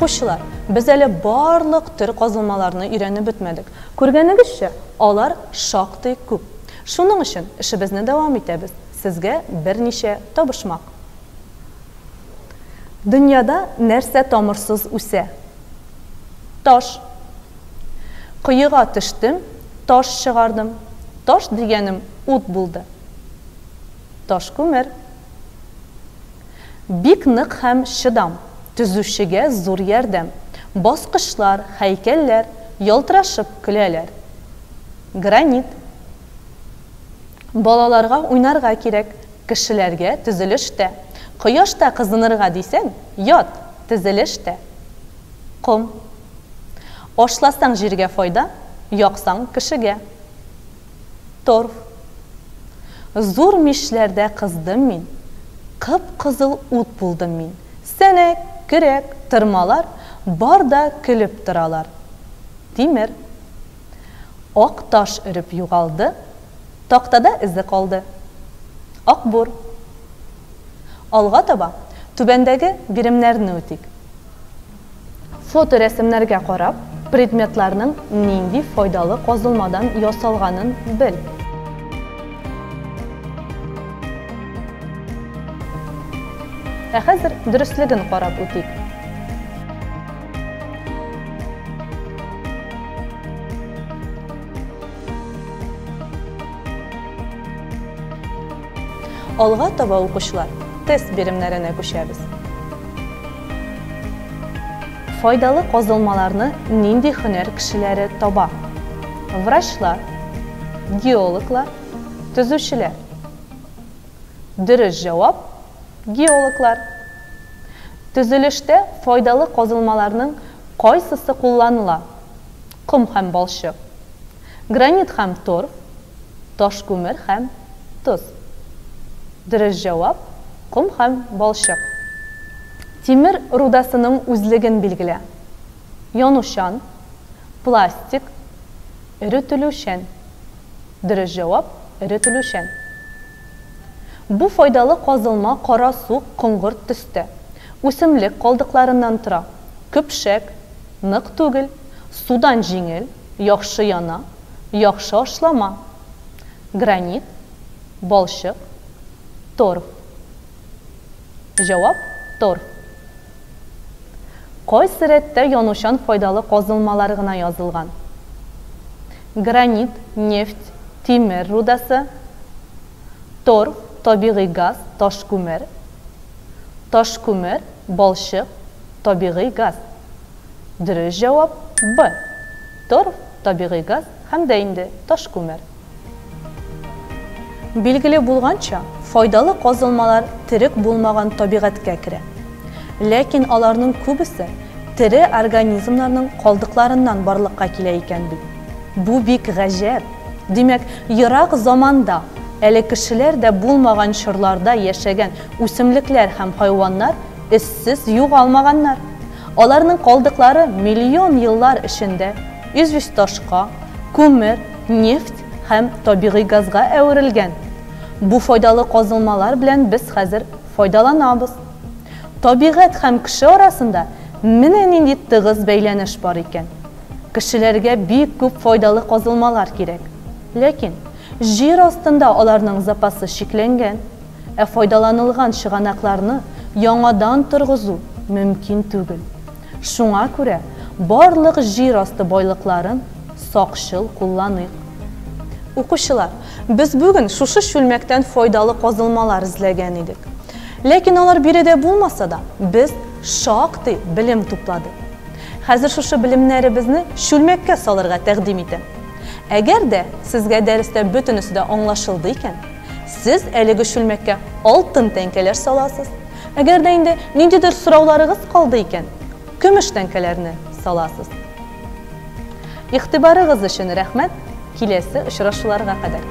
Укучылар, biz әле барлык төр казылмаларны өйрәнеп бетмәдек. Күргәнегезчә, алар шактый күп. Шуның өчен эшебезне дәвам итәбез. Сезгә берничә табышмак. Дөньяда нәрсә тамырсыз үсә? Таш. Кыйыга төштем, таш чыгардым. Таш дигәнем ут булды. Таш күмер. Бик нык һәм шыдам. Төзүчегә зур ярдәм. Баскычлар, һәйкәлләр ялтырашып көләләр. Гранит. Балаларга уйнарга кирәк, кешеләргә төзелештә. Кояшта кызынырга дисәң, ят, төзелештә. Ком. Ашласаң җиргә файда, яксаң кешегә. Торф. Зур мишләрдә кыздым мин. Кып-кызыл ут булдым мин. Сәнәк, көрәк, тырмалар бар да көлеп торалар. Тимер. Ак таш өреп югалды, тактада изе калды. Акбур. Алга таба түбәндәге биремнәрне үтик. Фоторәсемнәргә карап, предметларның нинди файдалы казылмадан ясалганын бел. Хәзер дөрестлеген карап үтик. Алга таба укучылар, тест биремнәренә күчәбез. Файдалы казылмаларны нинди һөнәр кешеләре таба? Врачлар, геологлар, төзүчеләр. Дөрес җавап геологлар. Төзелештә файдалы казылмаларның кайсысы кулланыла? Ком һәм балчык, гранит һәм торф, таш күмер һәм тоз. Дөрес җавап ком һәм балчык. Тимер рудасының үзлеген билгелә. Янучан, пластик, эретелүчән. Дөрес җавап эретелүчән. Бу файдалы казылма кара су коңгырт төстә. Үсемлек калдыкларыннан тора. Көпшәк, нык түгел, судан җиңел, яхшы яна, яхшы ашлама. Гранит, балчык, торф. Җавап торф. Кайсы рәттә янучан файдалы казылмалар гына язылган? Гранит, нефть, тимер рудасы, торф, табигый газ, таш күмер. Таш күмер, балчык, табигый газ. Дөрес җавап Б. Торф, табигый газ һәм дә инде таш күмер. Билгеле булганча, файдалы казылмалар терек булмаган табигатькә керә. Ләкин аларның күбесе тере организмнарның калдыкларыннан барлыкка килә икән бит. Бу бик гаҗәп. Димәк, ерак заманда әле кешеләр дә булмаган чорларда яшәгән үсемлекләр һәм хайваннар эссез югалмаганнар. Аларның калдыклары миллион еллар эчендә известь ташка, күмер, нефть һәм табигый газга әверелгән. Бу файдалы казылмалар белән без хәзер файдаланабыз. Табигать һәм кеше арасында менә нинди тыгыз бәйләнеш бар икән. Кешеләргә бик күп файдалы казылмалар кирәк. Ләкин җир астында аларның запасы шикләнгән, файдаланылган чыганакларны яңадан торгызу мөмкин түгел. Шуңа күрә барлык җир асты байлыкларын сакчыл кулланыйк. Укучылар, без бүген шушы шүлмәктән файдалы казылмалар эзләгән идек. Ләкин алар биредә булмаса да, без шактый белем тупладык. Хәзер шушы белемнәребезне шүлмәккә салырга тәкъдим итәм. Әгәр дә сезгә дәрестә бөтенесе дә аңлашылды икән, сез әлеге шүлмәккә алтын тәңкәләр саласыз. Әгәр дә инде ниндидер сорауларыгыз калды икән, көмеш тәңкәләрне саласыз. Игътибарыгыз өчен рәхмәт. Киләсе очрашуларга кадәр.